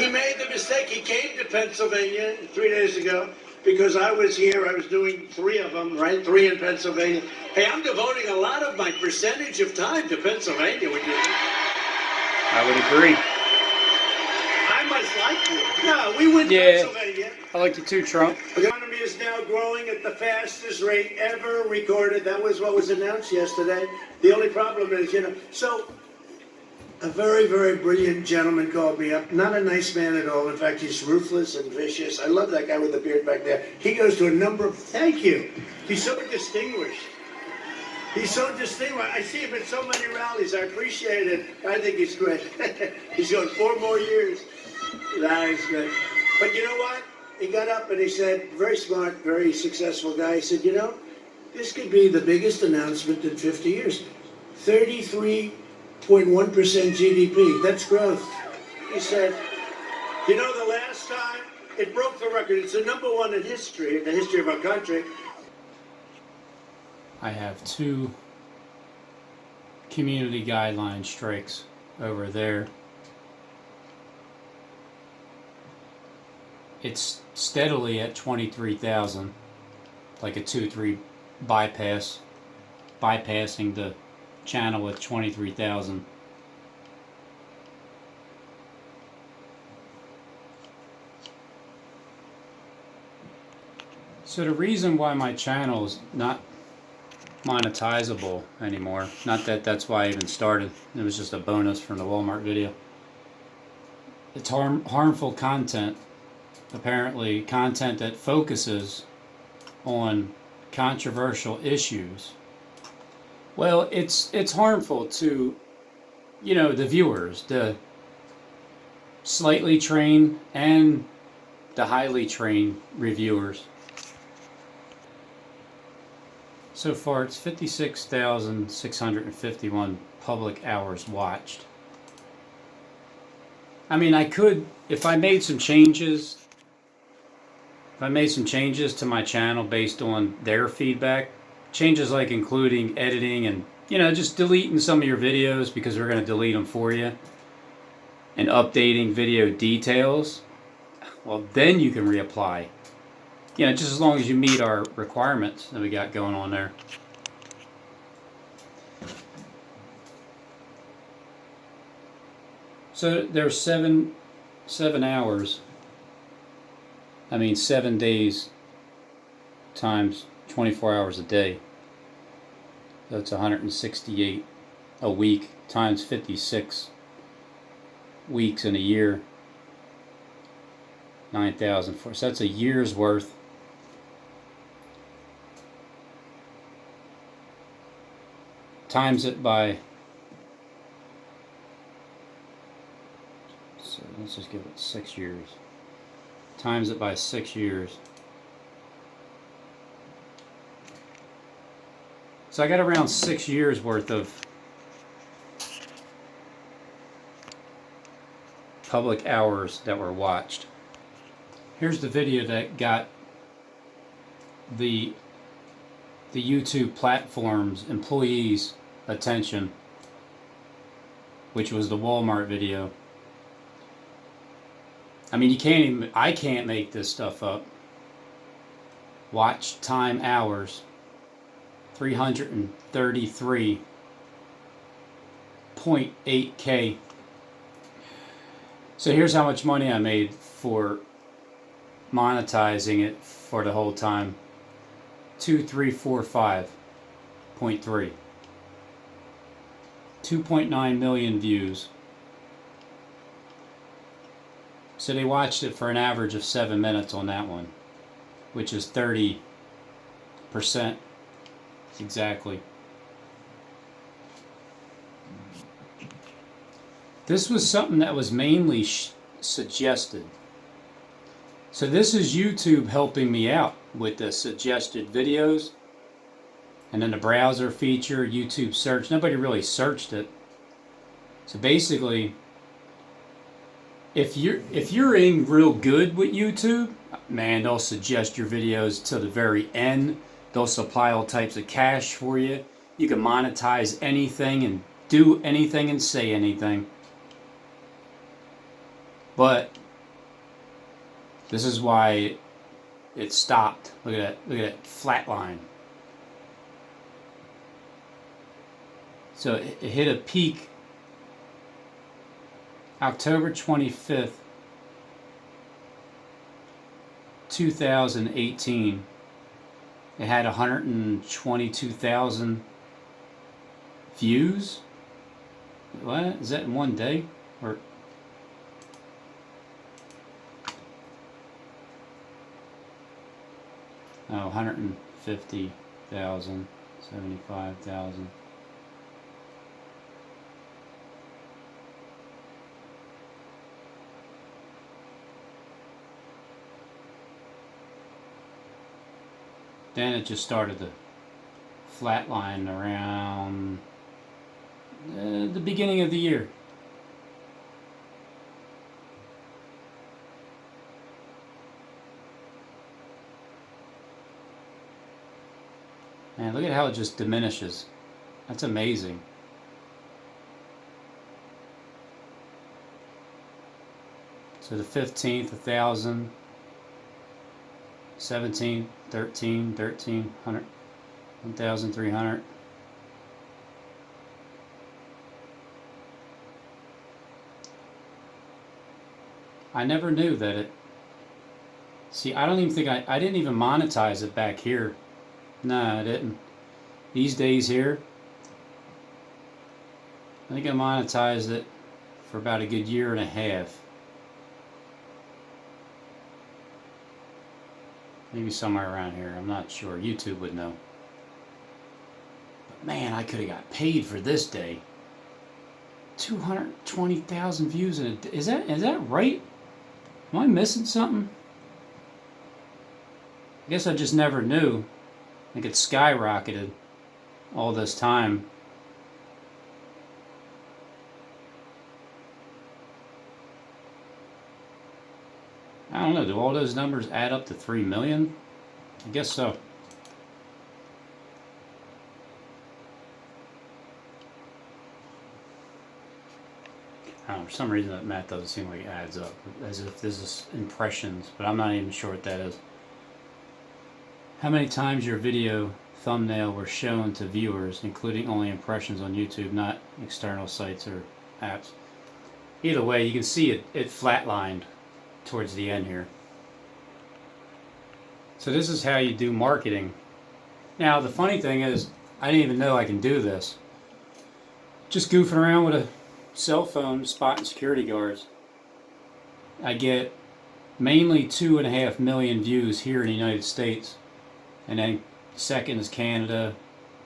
He made the mistake. He came to Pennsylvania 3 days ago because I was here. I was doing 3 of them, right? 3 in Pennsylvania. Hey, I'm devoting a lot of my percentage of time to Pennsylvania. Would you? I would agree. I must like you. No, we went to Pennsylvania. I like you too, Trump. The economy is now growing at the fastest rate ever recorded. That was what was announced yesterday. The only problem is, so a very, very brilliant gentleman called me up. Not a nice man at all. In fact, he's ruthless and vicious. I love that guy with the beard back there. He goes to a number of, thank you. He's so distinguished. He's so distinguished. I see him at so many rallies. I appreciate it. I think he's great. He's going 4 more years. That is good. But you know what? He got up and he said, very smart, very successful guy. He said, this could be the biggest announcement in 50 years. 33.1% GDP. That's growth. He said, the last time it broke the record. It's the #1 in history, in the history of our country. I have 2 community guideline strikes over there. It's steadily at 23,000, like a 2-3 bypassing the channel at 23,000. So the reason why my channel is not monetizable anymore, not that that's why I even started, it was just a bonus from the Walmart video. It's harmful content. Apparently content that focuses on controversial issues. Well, it's harmful to, the viewers, the slightly trained and the highly trained reviewers. So far, it's 56,651 public hours watched. I mean, I could, if I made some changes to my channel based on their feedback, changes like including editing and, just deleting some of your videos because we're going to delete them for you, and updating video details, well, then you can reapply. Just as long as you meet our requirements that we got going on there. So there's 7 hours. 7 days times 24 hours a day. That's 168 a week times 56 weeks in a year. 9,000. So that's a year's worth. Times it by, so let's just give it 6 years. Times it by 6 years. So I got around 6 years worth of public hours that were watched. Here's the video that got the YouTube platform's employees' attention, which was the Walmart video. I can't make this stuff up. Watch time hours, 333.8K. So here's how much money I made for monetizing it for the whole time. 2345.3. 2.9 million views. So they watched it for an average of 7 minutes on that one, which is 30% exactly. This was something that was mainly suggested. So this is YouTube helping me out with the suggested videos. And then the browser feature, YouTube search. Nobody really searched it. So basically, if you're in real good with YouTube, man, they'll suggest your videos to the very end. They'll supply all types of cash for you. You can monetize anything and do anything and say anything. But This is why it stopped. Look at that. Look at that flat line. So it hit a peak October 25th, 2018. It had 122,000 views. What? Is that in one day? Or oh, 150,000, 75,000. Then it just started to flatline around the beginning of the year. Man, look at how it just diminishes. That's amazing. So the 15th, 1,000, 17, 13, 1,300. I never knew that it. See, I don't even think I didn't even monetize it back here. No, I didn't. These days here, I think I monetized it for about a good year and a half. Maybe somewhere around here. I'm not sure. YouTube would know. But man, I could have got paid for this day. 220,000 views in a day. Is that right? Am I missing something? I guess I just never knew. I think it skyrocketed all this time. I don't know. Do all those numbers add up to 3 million? I guess so. I don't know, for some reason that math doesn't seem like it adds up. As if this is impressions, but I'm not even sure what that is. How many times your video thumbnail were shown to viewers, including only impressions on YouTube, not external sites or apps? Either way, you can see it flatlined towards the end here. So this is how you do marketing. Now the funny thing is, I didn't even know I can do this. Just goofing around with a cell phone, spotting security guards. I get mainly 2.5 million views here in the United States, and then second is Canada,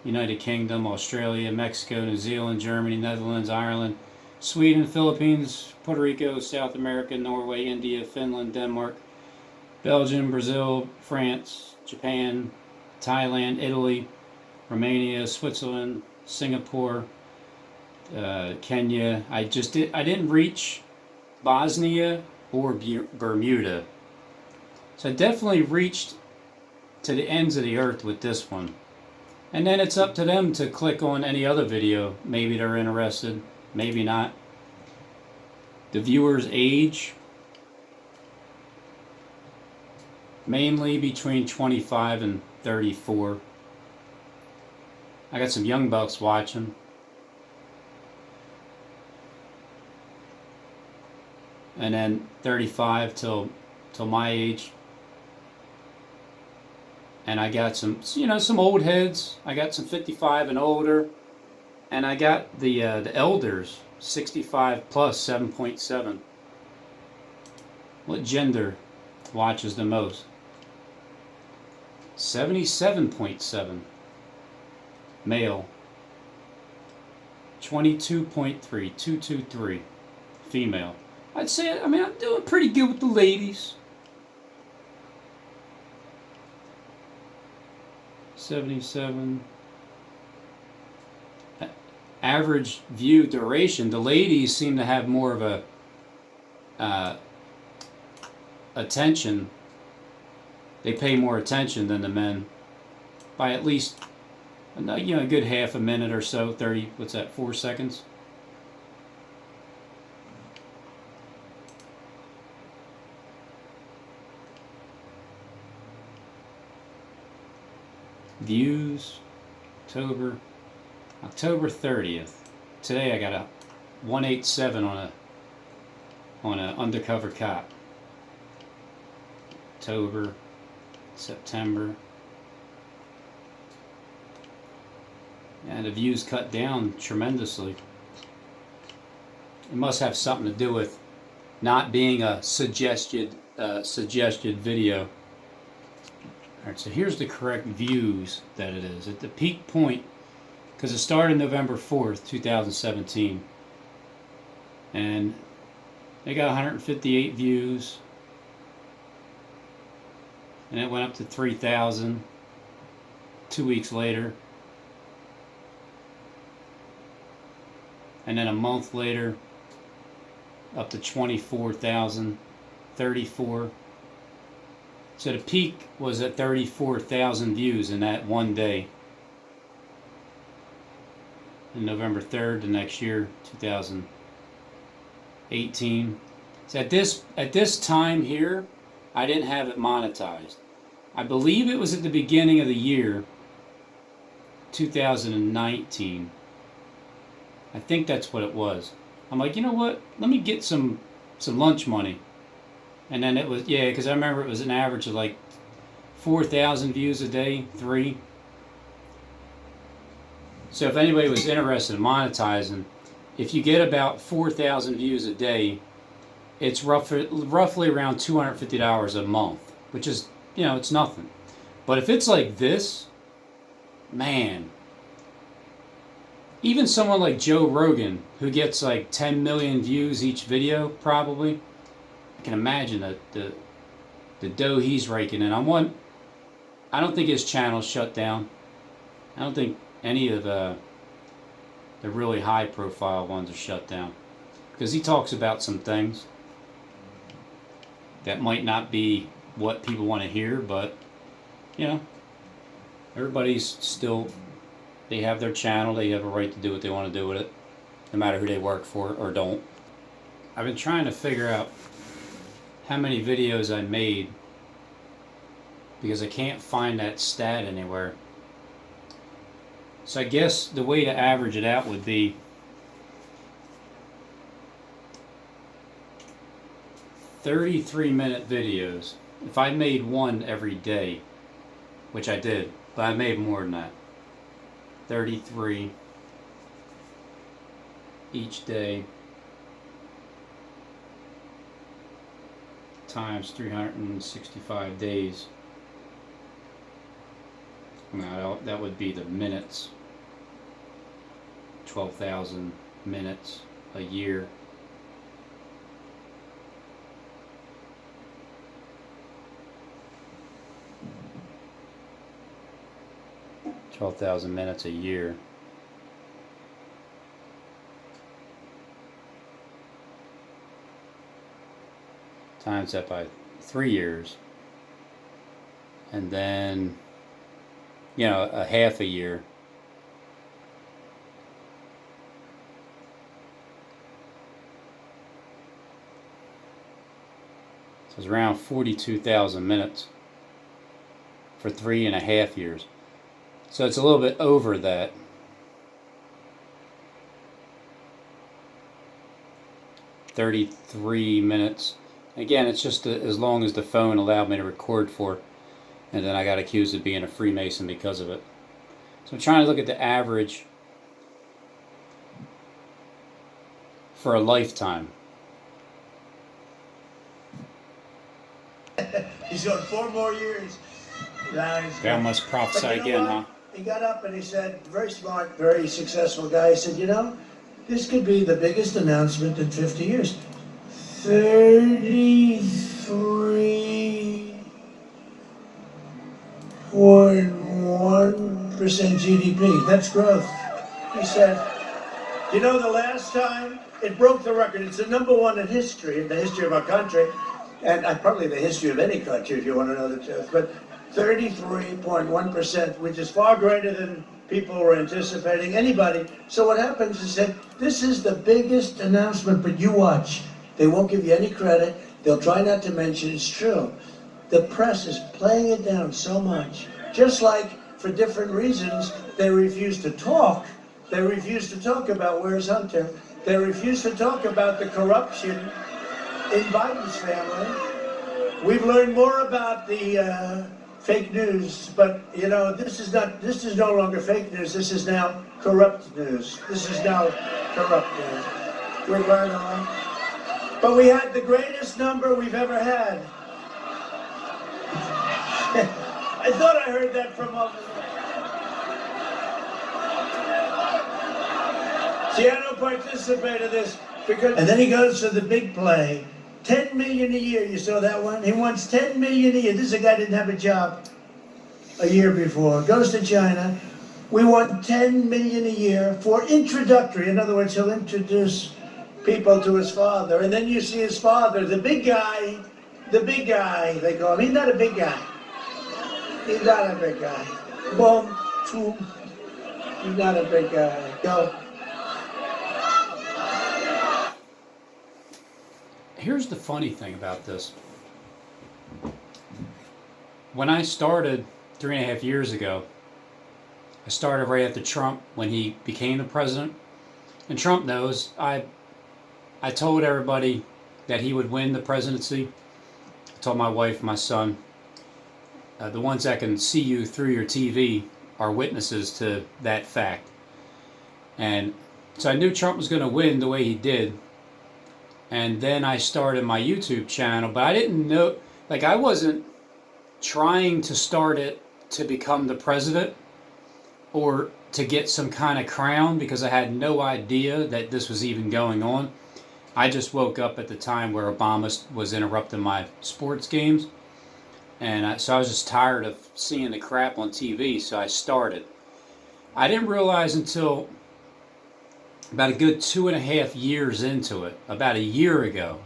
United Kingdom, Australia, Mexico, New Zealand, Germany, Netherlands, Ireland, Sweden, Philippines, Puerto Rico, South America, Norway, India, Finland, Denmark, Belgium, Brazil, France, Japan, Thailand, Italy, Romania, Switzerland, Singapore, Kenya. I didn't reach Bosnia or Bermuda. So I definitely reached to the ends of the earth with this one. And then it's up to them to click on any other video. Maybe they're interested, maybe not. The viewer's age, mainly between 25 and 34. I got some young bucks watching. And then 35 till my age. And I got some old heads. I got some 55 and older. And I got the elders, 65 plus, 7.7. What gender watches the most? 77.7. Male. 22.3, 223. Female. I'd say, I'm doing pretty good with the ladies. 77. Average view duration. The ladies seem to have more of a attention. They pay more attention than the men by at least a good half a minute or so. 30. What's that? 4 seconds. views, October 30th. Today I got a 187 on a undercover cop. October, September. And the views cut down tremendously. It must have something to do with not being a suggested video. Alright, so here's the correct views that it is. At the peak point, because it started November 4th, 2017. And they got 158 views. And it went up to 3,000 2 weeks later. And then a month later, up to 24,000, 34. So the peak was at 34,000 views in that one day. And November 3rd, the next year, 2018. So at this time here, I didn't have it monetized. I believe it was at the beginning of the year, 2019. I think that's what it was. I'm like, you know what? Let me get some lunch money. And then it was, yeah, because I remember it was an average of like 4,000 views a day, 3. So if anybody was interested in monetizing, if you get about 4,000 views a day, it's roughly around $250 a month, which is, you know, it's nothing. But if it's like this, man, even someone like Joe Rogan, who gets like 10 million views each video, probably, I can imagine the dough he's raking in. I don't think his channel's shut down. I don't think any of the really high profile ones are shut down, because he talks about some things that might not be what people want to hear, but you know, everybody's still, they have their channel, they have a right to do what they want to do with it, no matter who they work for or don't. I've been trying to figure out how many videos I made, because I can't find that stat anywhere. So I guess the way to average it out would be 33-minute videos. If I made one every day, which I did, but I made more than that. 33 each day times 365 days. Now that would be the minutes. 12,000 minutes a year. $12,000 minutes a year. Times that by 3 years. And then, you know, a half a year. So it's around 42,000 minutes for 3.5 years. So it's a little bit over that. $33 minutes. Again, it's just as long as the phone allowed me to record for. And then I got accused of being a Freemason because of it. So I'm trying to look at the average for a lifetime. He's going 4 more years. God must prophesy again, huh? He got up and he said, very smart, very successful guy, he said, you know, this could be the biggest announcement in 50 years. 33.1% GDP. That's growth. He said, you know, the last time it broke the record, it's the #1 in history, in the history of our country, and probably the history of any country, if you want to know the truth, but 33.1%, which is far greater than people were anticipating, anybody. So what happens is that this is the biggest announcement, but you watch. They won't give you any credit. They'll try not to mention it's true. The press is playing it down so much. Just like for different reasons, they refuse to talk. They refuse to talk about where's Hunter. They refuse to talk about the corruption in Biden's family. We've learned more about the fake news, but you know, this is no longer fake news. This is now corrupt news. This is now corrupt news. We've learned a lot. But we had the greatest number we've ever had. I thought I heard that from over there. See, I don't participate in this because. And then he goes to the big play. 10 million a year. You saw that one? He wants 10 million a year. This is a guy who didn't have a job a year before. Goes to China. We want 10 million a year for introductory. In other words, he'll introduce people to his father. And then you see his father, the big guy, they call him. He's not a big guy. He's not a big guy. Boom, boom. He's not a big guy. Go. Here's the funny thing about this. When I started 3.5 years ago, I started right after Trump when he became the president. And Trump knows I told everybody that he would win the presidency. I told my wife, my son, the ones that can see you through your TV are witnesses to that fact. And so I knew Trump was going to win the way he did. And then I started my YouTube channel, but I didn't know, like I wasn't trying to start it to become the president or to get some kind of crown because I had no idea that this was even going on. I just woke up at the time where Obama was interrupting my sports games. And so I was just tired of seeing the crap on TV, so I started. I didn't realize until about a good 2.5 years into it, about a year ago,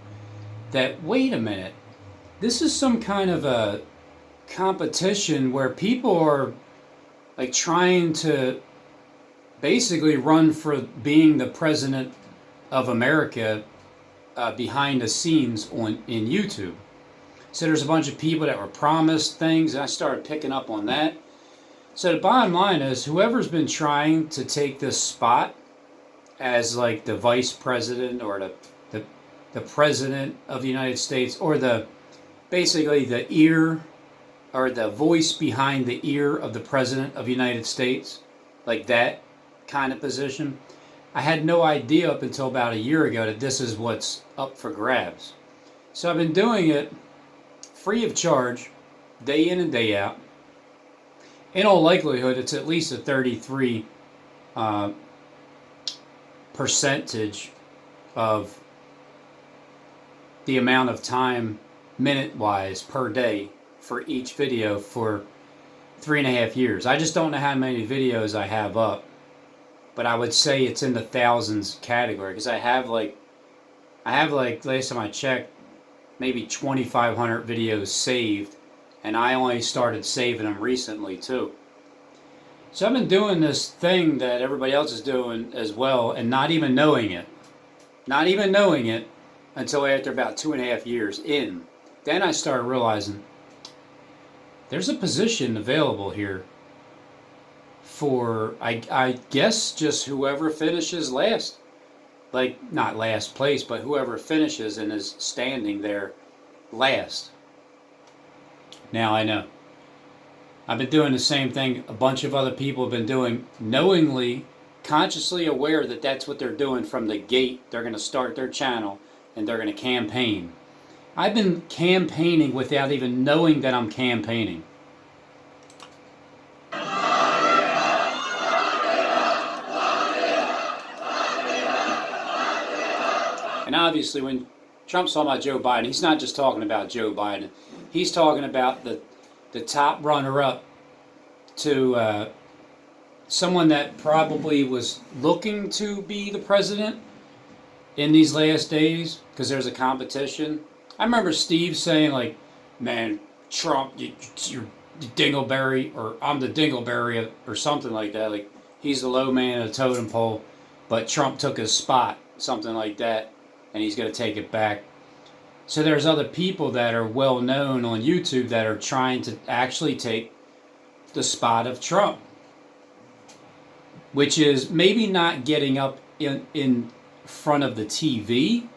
that wait a minute, this is some kind of a competition where people are like trying to basically run for being the president of America behind the scenes in YouTube. So there's a bunch of people that were promised things, and I started picking up on that. So the bottom line is, whoever's been trying to take this spot as like the vice president or the president of the United States, or basically the ear or the voice behind the ear of the president of the United States, like that kind of position. I had no idea up until about a year ago that this is what's up for grabs. So I've been doing it free of charge, day in and day out. In all likelihood, it's at least a 33 percentage of the amount of time, minute-wise, per day for each video for 3.5 years. I just don't know how many videos I have up, but I would say it's in the thousands category because I have like last time I checked, maybe 2,500 videos saved, and I only started saving them recently too. So I've been doing this thing that everybody else is doing as well, and not even knowing it until after about 2.5 years in. Then I started realizing there's a position available here for, I guess, just whoever finishes last. Like, not last place, but whoever finishes and is standing there last. Now I know. I've been doing the same thing a bunch of other people have been doing, knowingly, consciously aware that that's what they're doing from the gate. They're going to start their channel and they're going to campaign. I've been campaigning without even knowing that I'm campaigning. And obviously when Trump's talking about Joe Biden, he's not just talking about Joe Biden. He's talking about the top runner-up to someone that probably was looking to be the president in these last days because there's a competition. I remember Steve saying, like, man, Trump, you're dingleberry, or I'm the dingleberry, or something like that. Like, he's the low man of the totem pole, but Trump took his spot, something like that, and he's going to take it back. So there's other people that are well known on YouTube that are trying to actually take the spot of Trump, which is maybe not getting up in front of the TV,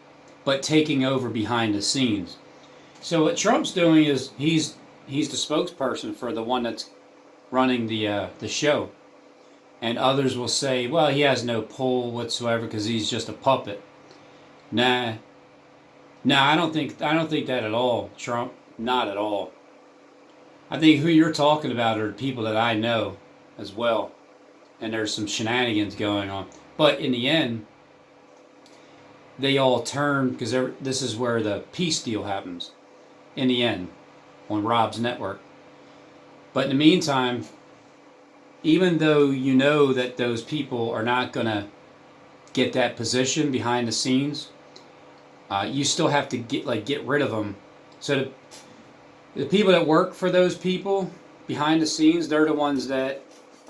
but taking over behind the scenes. So what Trump's doing is he's the spokesperson for the one that's running the show, and others will say, well, he has no pull whatsoever because he's just a puppet. Nah, I don't think that at all, Trump. Not at all. I think who you're talking about are people that I know as well, and there's some shenanigans going on. But in the end, they all turn because this is where the peace deal happens. In the end, on Rob's network. But in the meantime, even though you know that those people are not going to get that position behind the scenes, you still have to get rid of them. So the people that work for those people behind the scenes, they're the ones that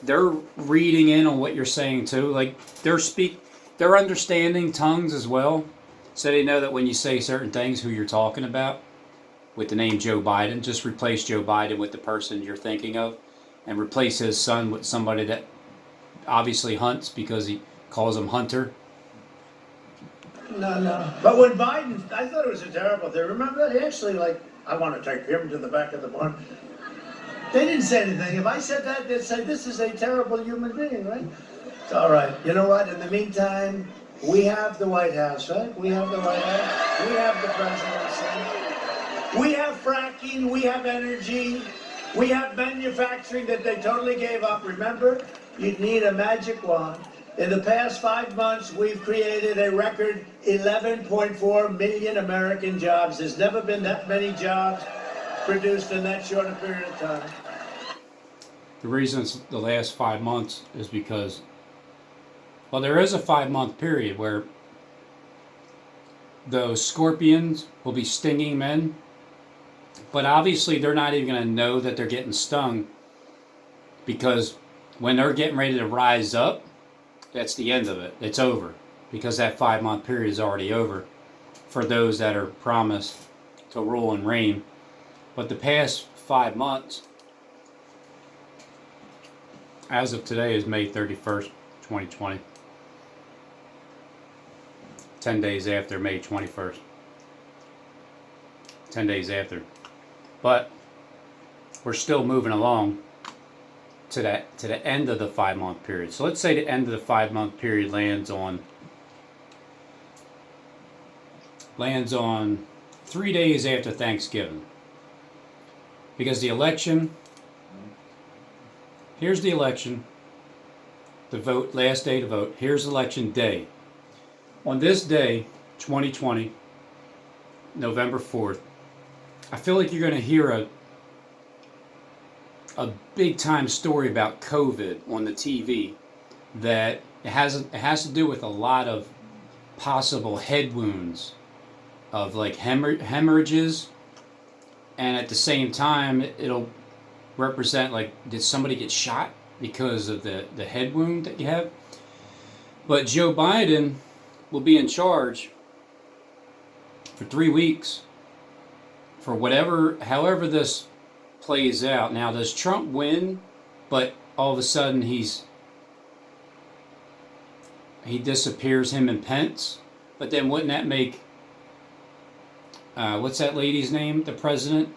they're reading in on what you're saying too. Like they're understanding tongues as well, so they know that when you say certain things, who you're talking about. With the name Joe Biden, just replace Joe Biden with the person you're thinking of, and replace his son with somebody that obviously hunts because he calls him Hunter. No. But when Biden, I thought it was a terrible thing. Remember that? He actually, I want to take him to the back of the barn. They didn't say anything. If I said that, they'd say, this is a terrible human being, right? It's all right. You know what? In the meantime, we have the White House, right? We have the White House. We have the presidency. We have fracking. We have energy. We have manufacturing that they totally gave up. Remember, you'd need a magic wand. In the past 5 months, we've created a record 11.4 million American jobs. There's never been that many jobs produced in that short a period of time. The reason it's the last 5 months is because, well, there is a 5-month period where those scorpions will be stinging men, but obviously they're not even going to know that they're getting stung, because when they're getting ready to rise up, that's the end of it. It's over, because that 5-month period is already over for those that are promised to rule and reign. But the past 5 months, as of today, is May 31st, 2020. 10 days after May 21st. 10 days after. But we're still moving along to the end of the 5-month period. So let's say the end of the 5-month period lands on 3 days after Thanksgiving. Because the election, here's the election, the vote, last day to vote, here's election day. On this day, 2020, November 4th, I feel like you're going to hear a big time story about COVID on the TV that it has to do with a lot of possible head wounds of like hemorrhages, and at the same time it'll represent like, did somebody get shot because of the head wound that you have? But Joe Biden will be in charge for 3 weeks for however this plays out. Now, does Trump win, but all of a sudden he disappears, him and Pence? But then wouldn't that make what's that lady's name, the president?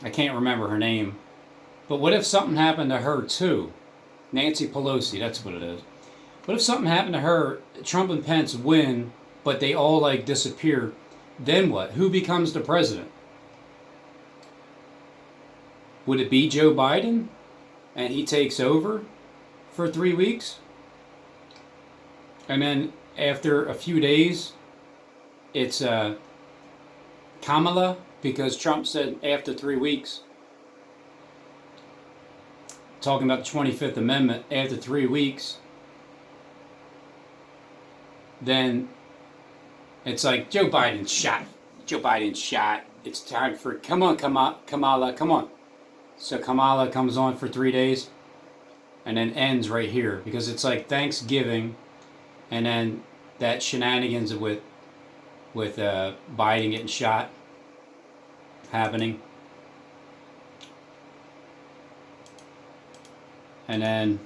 I can't remember her name. But what if something happened to her too? Nancy Pelosi, that's what it is. What if something happened to her, Trump and Pence win, but they all like disappear? Then what? Who becomes the president? Would it be Joe Biden and he takes over for 3 weeks? And then after a few days, it's Kamala, because Trump said after 3 weeks, talking about the 25th Amendment, after 3 weeks, then it's like Joe Biden's shot. Joe Biden's shot. It's time for, come on, Kamala, come on. So Kamala comes on for 3 days and then ends right here, because it's like Thanksgiving and then that shenanigans with Biden getting shot happening. And then,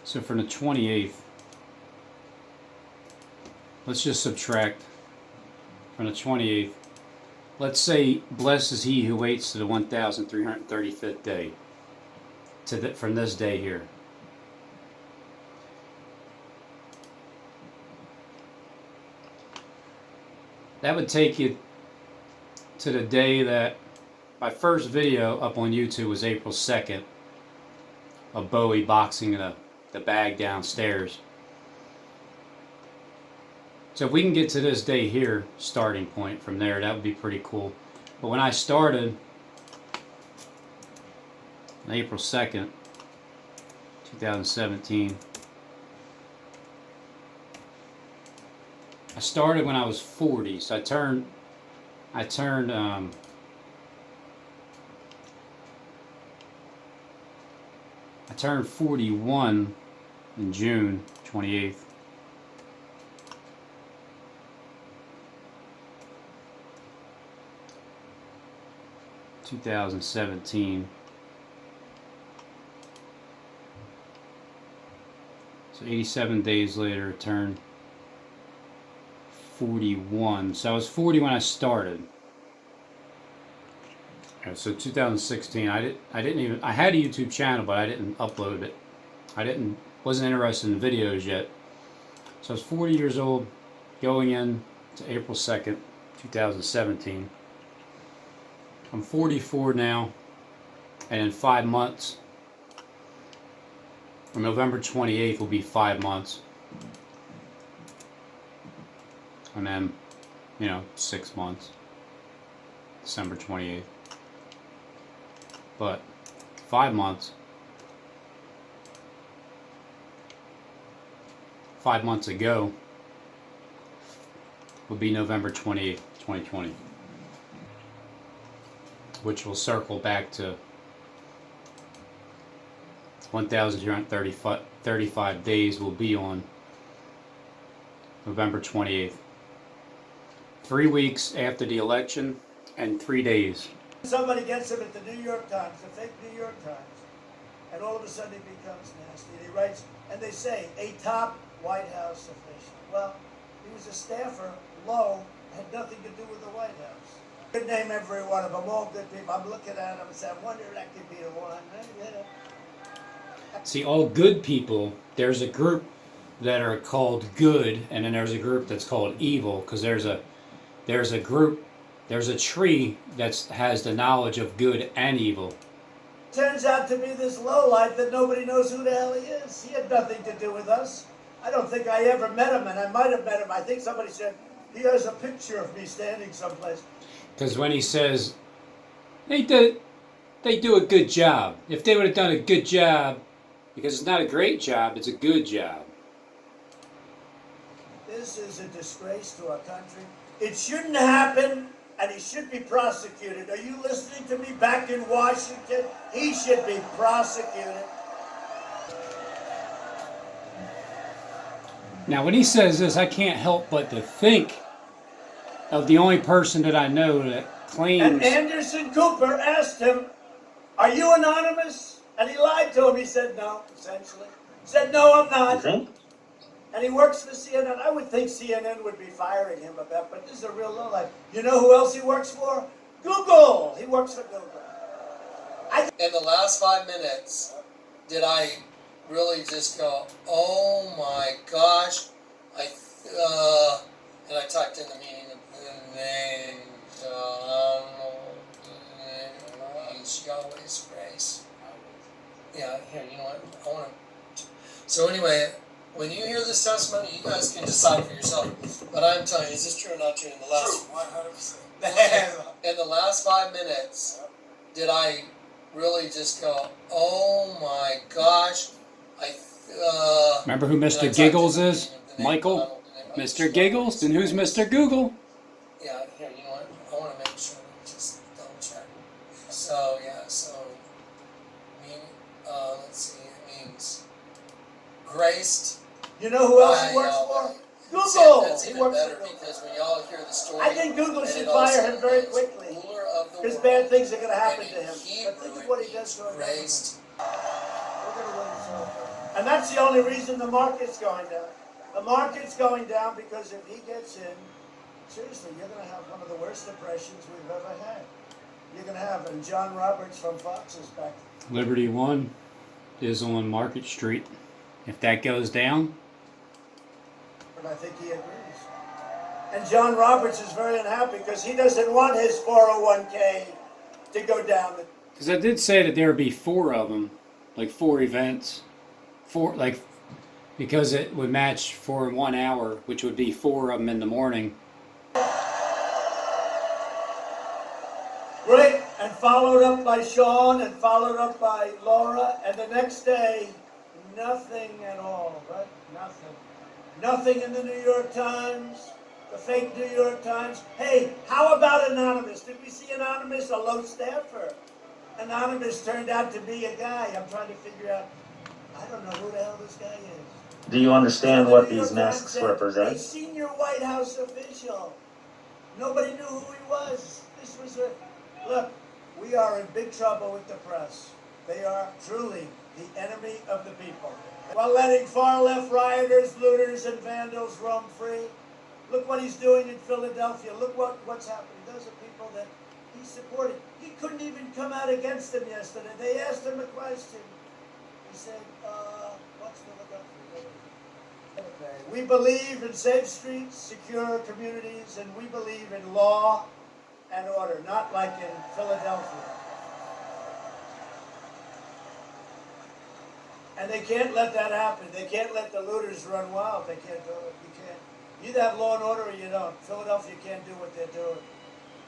so from the 28th, let's just subtract from the 28th. Let's say, blessed is he who waits to the 1335th day, from this day here. That would take you to the day that my first video up on YouTube was April 2nd of Bowie boxing the bag downstairs. So if we can get to this day here, starting point from there, that would be pretty cool. But when I started on April 2nd, 2017, I started when I was 40, so I turned 41 in June 28th. (2017). So 87 days later, I turned 41. So I was 40 when I started. Okay, so 2016, I had a YouTube channel, but I didn't upload it. Wasn't interested in videos yet. So I was 40 years old, going in to April 2nd, 2017. I'm 44 now, and in 5 months, on November 28th will be 5 months. And then, 6 months, December 28th. But 5 months, 5 months ago would be November 28th, 2020. Which will circle back to 1,235 days will be on November 28th. 3 weeks after the election and 3 days. Somebody gets him at the New York Times, the fake New York Times, and all of a sudden he becomes nasty. And he writes, and they say, a top White House official. Well, he was a staffer, low, had nothing to do with the White House. Good name, every one of them, all good people. I'm looking at them and saying, I wonder if that could be the one. See, all good people, there's a group that are called good, and then there's a group that's called evil, because there's a tree that has the knowledge of good and evil. Turns out to be this lowlife that nobody knows who the hell he is. He had nothing to do with us. I don't think I ever met him, and I might have met him. I think somebody said, he has a picture of me standing someplace. Because when he says, they do a good job. If they would have done a good job, because it's not a great job, it's a good job. This is a disgrace to our country. It shouldn't happen, and he should be prosecuted. Are you listening to me back in Washington? He should be prosecuted. Now, when he says this, I can't help but to think of the only person that I know that claims... And Anderson Cooper asked him, are you anonymous? And he lied to him. He said no, essentially. He said, no, I'm not. Okay. And he works for CNN. I would think CNN would be firing him about, but this is a real lowlife. You know who else he works for? Google. He works for Google. In the last 5 minutes, did I really just go, oh my gosh, and I typed in the meaning of the name, Yahweh's grace. Yeah, here, you know what, I want to, so anyway, when you hear this testimony, you guys can decide for yourself, but I'm telling you, is this true or not true? In the last, True, 100%. in the last 5 minutes, did I really just go, oh my gosh, Remember who Mr. Giggles is? Michael? Mr. Giggles? Then who's Mr. Google? Yeah, here, you know what? I want to make sure, just double check. So, yeah, let's see, it means graced. You know who else he works for? Google. See, that's He even works better for Google. because when y'all hear the story, I think Google and should it also fire him very means quickly. ruler of the because bad things are going to happen And to him. he But think of really what he does to our government. raised. We're going to win this whole thing. And that's the only reason the market's going down. The market's going down because if he gets in, seriously, you're going to have one of the worst depressions we've ever had. You're going to have, and John Roberts from Fox is back. Liberty One is on Market Street. If that goes down, But I think he agrees. And John Roberts is very unhappy because he doesn't want his 401k to go down. because I did say that there would be 4 of them, like 4 events, 4 like because it would match for 1 hour, which would be 4 of them in the morning. Great, and followed up by Sean, and followed up by Laura, and the next day, nothing at all, right? Nothing. Nothing in the New York Times, the fake New York Times. Hey, how about Anonymous? Did we see Anonymous, a low staffer? Anonymous turned out to be a guy. I'm trying to figure out, I don't know who the hell this guy is. Do you understand So the what New York these Times masks said, represent? a senior White House official. Nobody knew who he was. This was a... Look, we are in big trouble with the press. They are truly the enemy of the people. While letting far-left rioters, looters, and vandals roam free. Look what he's doing in Philadelphia. Look what's happening. Those are people that he supported. He couldn't even come out against them yesterday. They asked him a question. He said, what's Philadelphia? We believe in safe streets, secure communities, and we believe in law and order, not like in Philadelphia. And they can't let that happen. They can't let the looters run wild. They can't do it. You can't. You either have law and order or you don't. Philadelphia can't do what they're doing.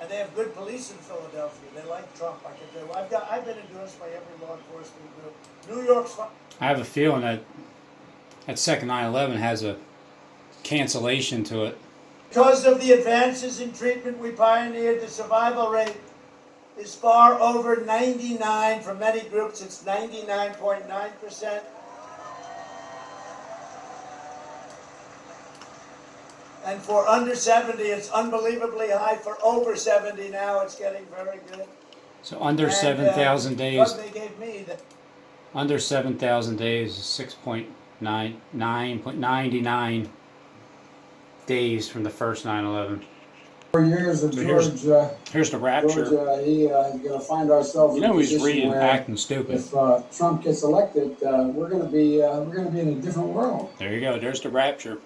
And they have good police in Philadelphia. They like Trump, I can tell you. I've been endorsed by every law enforcement group. New York's fine. I have a feeling that second 9/11 has a cancellation to it. Because of the advances in treatment we pioneered, the survival rate is far over 99. For many groups, it's 99.9%. And for under 70, it's unbelievably high. For over 70 now, it's getting very good. So under And, 7,000 days, what they gave me, under 7,000 days is 6.99 days from the first 9/11. For years of So George, here's the rapture. he's going to find ourselves You in a know he's position reading, where acting stupid. if Trump gets elected, we're going to be in a different world. There you go. There's the rapture.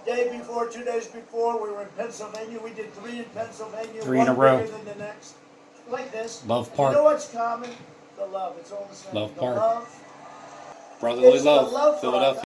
day before, 2 days before, we were in Pennsylvania. We did 3 in Pennsylvania. 3 in one a row. bigger than the next. Like this. Love And Park. you know what's common? The love. It's all the same. Love the Park. love. Brotherly It's the love, love for our Philadelphia.